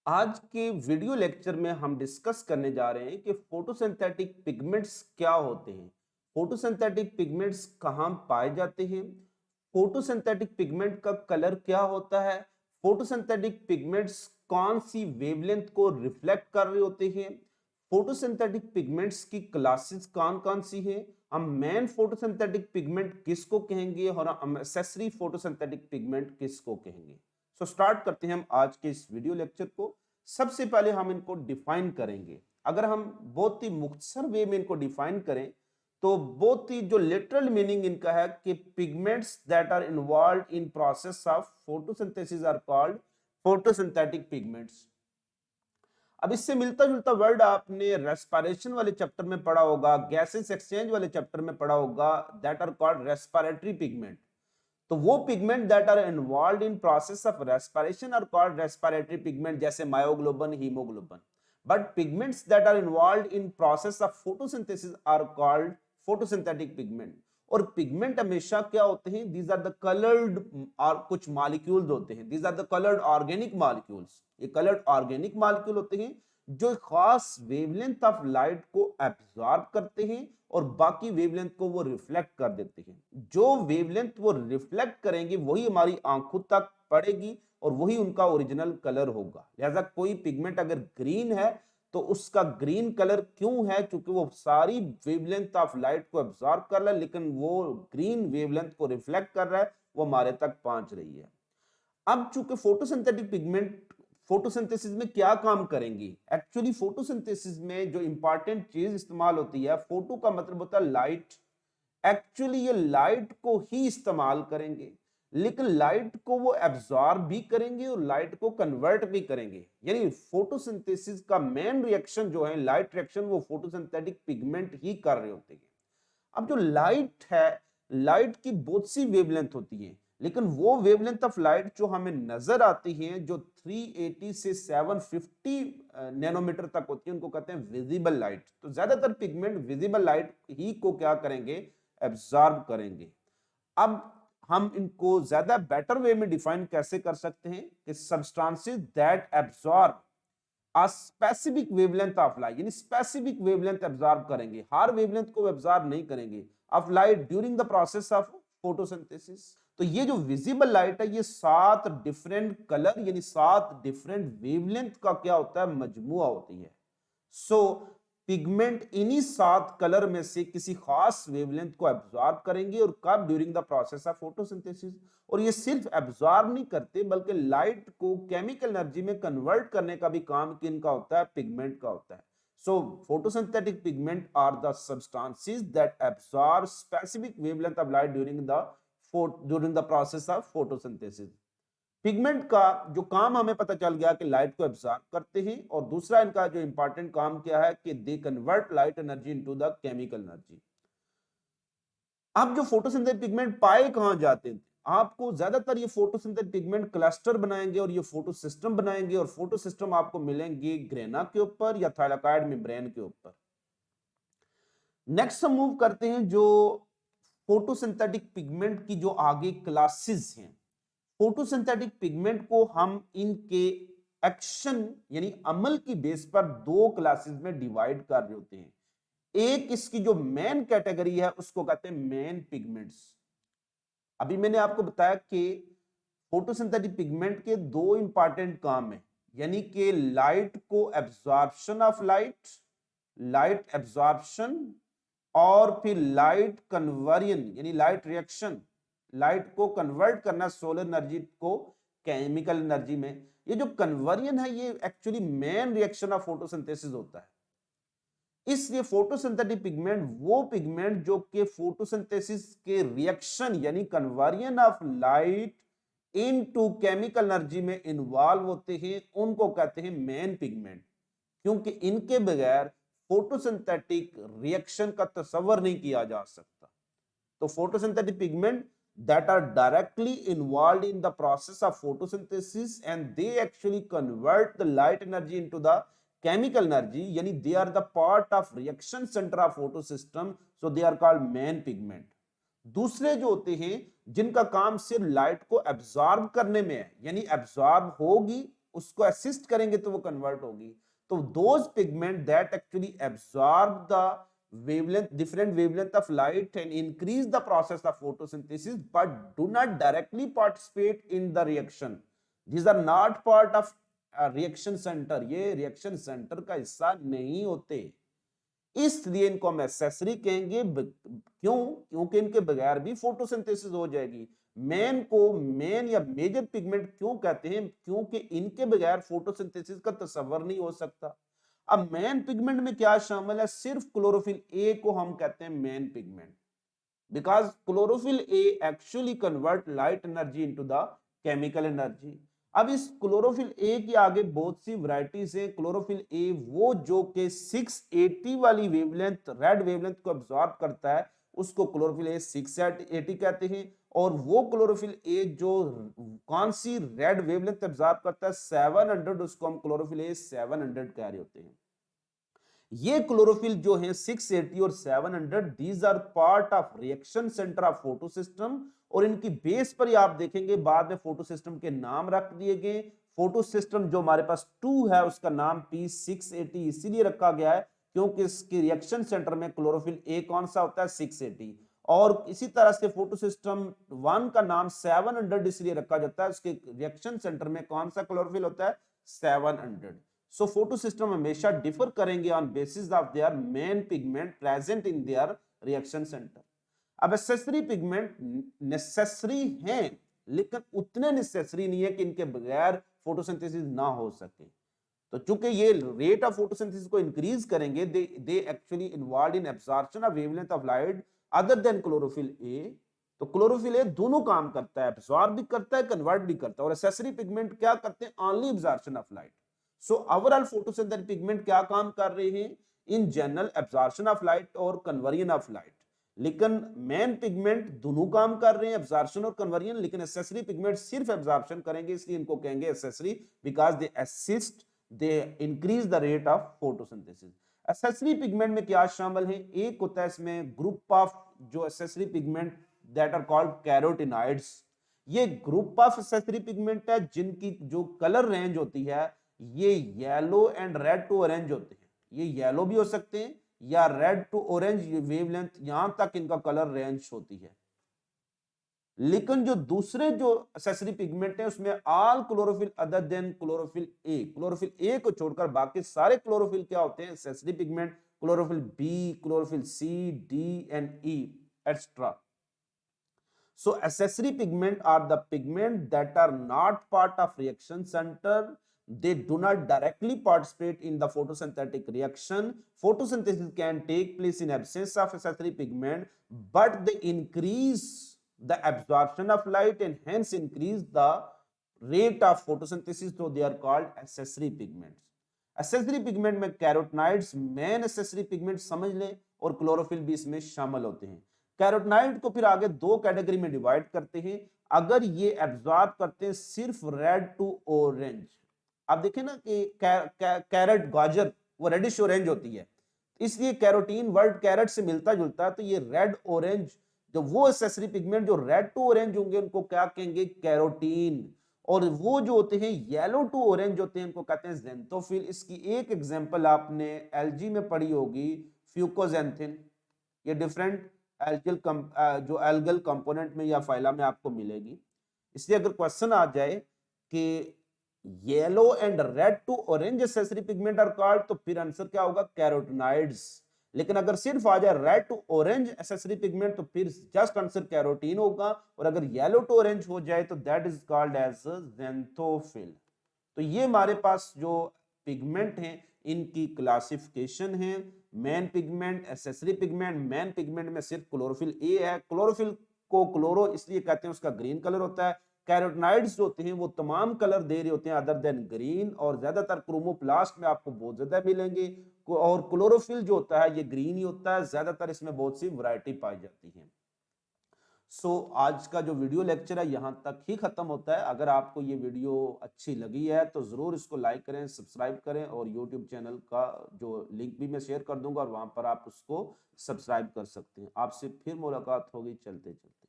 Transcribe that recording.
आज के video lecture में हम डिस्कस करने जा रहे हैं कि फोटोसिंथेटिक पिगमेंट्स क्या होते हैं। फोटोसिंथेटिक पिगमेंट्स कहाँ पाए जाते हैं। फोटोसिंथेटिक पिगमेंट का कलर क्या होता है। फोटोसिंथेटिक पिगमेंट्स कौन सी वेवलेंथ को रिफ्लेक्ट कर रहे होते हैं। फोटोसिंथेटिक पिगमेंट्स की क्लासेस कौन कौन सी हैं। हम मेन फोटोसिंथेटिक पिगमेंट किसको कहेंगे और हम एक्सेसरी फोटोसिंथेटिक पिगमेंट किसको कहेंगे। सो स्टार्ट करते हैं हम आज के इस वीडियो लेक्चर को। सबसे पहले हम इनको डिफाइन करेंगे। अगर हम बहुत ही मुख्तसर वे में इनको डिफाइन करें तो बहुत ही जो लिटरल मीनिंग इनका है कि pigments that are involve in process of photosynthesis are called photosynthetic pigments. अब इससे मिलता जुलता वर्ड आपने रेस्पिरेशन वाले चैप्टर में पढ़ा होगा, गैसेस एक्सचेंज वाले चैप्टर में पढ़ा होगा, that are called respiratory pigment. तो वो pigment that are involve in process of respiration are called respiratory pigment, जैसे myoglobin, haemoglobin. But pigments that are involve in process of photosynthesis are called photosynthetic pigment. और pigment हमेशा क्या होते हैं, these are the coloured और कुछ molecules होते हैं, these are the coloured organic molecules. ये कलर्ड ऑर्गेनिक मॉलिक्यूल होते हैं जो खास वेवलेंथ ऑफ लाइट को एब्जॉर्ब करते हैं और बाकी वेवलेंथ को वो रिफ्लेक्ट कर देते हैं। जो वेवलेंथ वो रिफ्लेक्ट करेंगे वही हमारी आंखों तक पड़ेगी और वही उनका ओरिजिनल कलर होगा। लिहाजा कोई पिगमेंट अगर ग्रीन है तो उसका ग्रीन कलर क्यों है, क्योंकि वो सारी वेवलेंथ ऑफ लाइट को एब्जॉर्ब कर रहा है, लेकिन वो ग्रीन वेवलेंथ को रिफ्लेक्ट कर रहा है, वो हमारे तक पहुंच रही है। अब चूंकि फोटोसिंथेटिक पिगमेंट फोटोसिंथेसिस में क्या काम करेंगी, एक्चुअली फोटोसिंथेसिस में जो इंपॉर्टेंट चीज इस्तेमाल होती है, फोटो का मतलब होता है लाइट। एक्चुअली ये लाइट को ही इस्तेमाल करेंगे, लेकिन लाइट को वो एब्जॉर्ब भी करेंगे और लाइट को कन्वर्ट भी करेंगे। यानी फोटोसिंथेसिस का मेन रिएक्शन जो है लाइट रिएक्शन, वो फोटोसिंथेटिक पिगमेंट ही कर रहे होते हैं। अब जो लाइट है, लाइट की बहुत सी वेवलेंथ होती है, लेकिन वो वेवलेंथ ऑफ लाइट जो हमें नजर आती है जो 380 से 750 नैनोमीटर तक होती है, उनको कहते हैं विजिबल लाइट। तो ज्यादातर पिगमेंट विजिबल लाइट ही को क्या करेंगे, एब्जॉर्ब करेंगे। अब हम इनको ज्यादा बेटर वे में डिफाइन कैसे कर सकते हैं कि substances that absorb a specific wavelength of light, यानी स्पेसिफिक वेवलेंथ एब्जॉर्ब करेंगे, हर वेवलेंथ को एब्जॉर्ब नहीं करेंगे, of light during the process of photosynthesis. तो ये जो विजिबल लाइट है, ये 7 डिफरेंट कलर यानी 7 डिफरेंट वेवलेंथ का क्या होता है, मजमुआ होती है। सो पिगमेंट इन्हीं 7 कलर में से किसी खास वेवलेंथ को एब्जॉर्ब करेंगे, और कब, during the process of photosynthesis. और ये सिर्फ एब्जॉर्ब नहीं करते बल्कि लाइट को केमिकल एनर्जी में कन्वर्ट करने का भी काम किनका होता है, पिगमेंट का होता है। So photosynthetic pigment are the substances that absorb specific wavelength of light during the process of photosynthesis. Pigment का जो काम हमें पता चल गया कि लाइट को एब्जॉर्ब करते हैं, और दूसरा इनका जो इंपॉर्टेंट काम क्या है कि they convert light energy into the chemical energy. अब जो फोटोसिंथेटिक पिगमेंट पाए कहां जाते हैं, आपको ज्यादातर ये फोटोसिंथेटिक पिगमेंट क्लस्टर बनाएंगे और ये फोटो सिस्टम बनाएंगे, और फोटो सिस्टम आपको मिलेंगे ग्रेना के ऊपर या थाइलाकॉइड मेम्ब्रेन के ऊपर। नेक्स्ट हम मूव करते हैं जो फोटोसिंथेटिक पिगमेंट की जो आगे क्लासेस हैं। फोटोसिंथेटिक पिगमेंट को हम इनके एक्शन यानी अमल की बेस पर 2 क्लासेस में डिवाइड कर रहे होते हैं। एक इसकी जो मेन कैटेगरी है उसको कहते हैं मेन पिगमेंट्स। अभी मैंने आपको बताया कि फोटोसिंथेटिक पिगमेंट के 2 इंपॉर्टेंट काम है, यानी कि लाइट को absorption of light, light absorption, और फिर लाइट कन्वर्जन यानी लाइट रिएक्शन, लाइट को कन्वर्ट करना सोलर एनर्जी को केमिकल एनर्जी में। ये जो कन्वर्जन है ये actually main reaction of photosynthesis होता है। इसलिए फोटोसिंथेटिक पिगमेंट वो पिगमेंट जो कि फोटोसिंथेसिस के रिएक्शन यानी conversion of light into chemical energy में इन्वॉल्व होते हैं, उनको कहते हैं मेन पिगमेंट। क्योंकि इनके बगैर फोटोसिंथेटिक रिएक्शन का तस्वर नहीं किया जा सकता। तो photosynthetic pigment that are directly involved in the process of photosynthesis and they actually convert the light energy into the chemical energy, yani they are the part of reaction center of photosystem, so they are called main pigment. दूसरे जो होते हैं जिनका काम सिर्फ light को absorb करने में है, यानी एब्जॉर्ब होगी उसको असिस्ट करेंगे तो वो कन्वर्ट होगी। तो those pigment that actually absorb the wavelength different wavelength of light and increase the process of photosynthesis but do not directly participate in the reaction, these are not part of reaction center, ये reaction center का हिस्सा नहीं होते, इसलिए इनको हम accessory कहेंगे। क्यों? क्योंकि इनके बगैर भी फोटोसिंथेसिस हो जाएगी। मेन को मेन या मेजर पिगमेंट क्यों कहते हैं? क्योंकि इनके बगैर फोटोसिंथेसिस का तस्वर नहीं हो सकता। अब मेन पिगमेंट में क्या शामिल है? सिर्फ क्लोरोफिल ए को हम कहते हैं main pigment, because chlorophyll A actually convert light energy into the chemical energy. अब इस क्लोरोफिल ए की आगे बहुत सी वैरायटीज हैं। क्लोरोफिल ए वो जो कि 680 वाली वेवलेंथ, रेड वेवलेंथ को अब्सॉर्ब करता है, उसको क्लोरोफिल ए 680 कहते हैं। और वो क्लोरोफिल ए जो कौन सी रेड वेवलेंथ अब्सॉर्ब करता है 700, उसको हम क्लोरोफिल ए 700 कह रहे होते हैं। ये क्लोरोफिल जो है 680 और 700, these are part of reaction centre of photo system. और इनकी बेस पर ही आप देखेंगे बाद में फोटो सिस्टम के नाम रख दिए गए। फोटो सिस्टम जो हमारे पास 2 है उसका नाम P680 इसीलिए रखा गया है क्योंकि इसके रिएक्शन सेंटर में क्लोरोफिल ए कौन सा होता है 680। और इसी तरह से फोटो सिस्टम 1 का नाम 700 इसलिए रखा जाता है, उसके रिएक्शन सेंटर में कौन सा क्लोरोफिल होता है 700। सो फोटो सिस्टम हमेशा डिफर करेंगे on basis of their main pigment present in their reaction centre. अब एक्सेसरी पिगमेंट नेसेसरी हैं लेकिन उतने नेसेसरी नहीं है कि इनके बगैर फोटोसिंथेसिस ना हो सके। तो चूंकि ये रेट ऑफ फोटोसिंथेसिस को इंक्रीज करेंगे, they actually involve in absorption of wavelength of light other than chlorophyll A. तो क्लोरोफिल ए दोनों काम करता है, एब्जॉर्ब भी करता है, कन्वर्ट भी करता है। और एक्सेसरी पिगमेंट क्या करते हैं? Only absorption of light. So overall photosynthetic pigment क्या काम कर रहे हैं? In general absorption of light और कन्वर्जन ऑफ लाइट। लेकिन मेन पिगमेंट दोनों काम कर रहे हैं, एब्जॉर्प्शन और कन्वर्जन, लेकिन एक्सेसरी पिगमेंट सिर्फ एब्जॉर्प्शन करेंगे, इसलिए इनको कहेंगे accessory because they assist, they increase the rate of photosynthesis. Accessory pigment में क्या शामिल है? एक होता है इसमें ग्रुप ऑफ जो accessory pigment that are called carotenoids. ये ग्रुप ऑफ एक्सेसरी पिगमेंट है जिनकी जो कलर रेंज होती है ये yellow and red to orange होते हैं। ये येलो भी हो सकते हैं या रेड टू ऑरेंज वेवलेंथ, यहां तक इनका कलर रेंज होती है। लेकिन जो दूसरे जो एक्सेसरी पिगमेंट है उसमें all chlorophyll other than chlorophyll A, chlorophyll A को छोड़कर बाकी सारे क्लोरोफिल क्या होते हैं? Accessory pigment. Chlorophyll B, chlorophyll C, D and E etcetera. So accessory pigment are the pigment that are not part of reaction center. They do not directly participate in the photosynthetic reaction. Photosynthesis can take place in absence of accessory pigment, but they increase the absorption of light and hence increase the rate of photosynthesis. So they are called accessory pigments. Accessory pigment में carotenoids main accessory pigment समझ लें और chlorophyll भी इसमें शामिल होते हैं। Carotenoid को फिर आगे दो कैटेगरी में डिवाइड करते हैं। अगर ये एब्जॉर्ब करते हैं सिर्फ रेड टू ऑरेंज, आप देखें ना कि कैरेट गाजर वो रेडिश ऑरेंज होती है, इसलिए कैरोटीन वर्ड कैरेट से मिलता जुलता है। तो ये रेड ऑरेंज जो वो एक्सेसरी पिगमेंट जो रेड टू ऑरेंज होंगे उनको क्या कहेंगे? कैरोटीन। और वो जो होते हैं येलो टू ऑरेंज होते हैं उनको कहते हैं ज़ेंथोफिल। इसकी एक एग्जांपल आपने एलजी में पढ़ी होगी, फ्यूकोजेंथिन। ये डिफरेंट एल्गल जो एल्गल कंपोनेंट में या फाइला में आपको मिलेगी। इसलिए अगर क्वेश्चन आ जाए कि yellow and red to orange accessory pigment are called, तो फिर आंसर क्या होगा? कैरोटिनॉइड्स। लेकिन अगर सिर्फ आ जाए red to orange accessory pigment तो फिर जस्ट आंसर कैरोटीन होगा। और अगर येलो टू ऑरेंज हो जाए तो दैट इज कॉल्ड एज ज़ेंथोफिल। तो ये हमारे पास जो पिगमेंट हैं इनकी क्लासिफिकेशन है। Main pigment, accessory pigment. Main pigment में सिर्फ क्लोरोफिल ए है। क्लोरोफिल को क्लोरो इसलिए कहते हैं उसका ग्रीन कलर होता है। कैरोटिनॉइड्स होते हैं वो तमाम कलर दे रहे होते हैं अदर देन ग्रीन, और ज्यादातर क्रोमोप्लास्ट में आपको बहुत ज्यादा मिलेंगे। और क्लोरोफिल जो होता है ये ग्रीन ही होता है, ज्यादातर इसमें बहुत सी वैरायटी पाई जाती है। आज का जो वीडियो लेक्चर है यहाँ तक ही खत्म होता है। अगर आपको ये वीडियो अच्छी लगी है तो जरूर इसको लाइक करें, सब्सक्राइब करें, और यूट्यूब चैनल का जो लिंक भी मैं शेयर कर दूंगा और वहां पर आप उसको सब्सक्राइब कर सकते हैं। आपसे फिर मुलाकात होगी चलते चलते।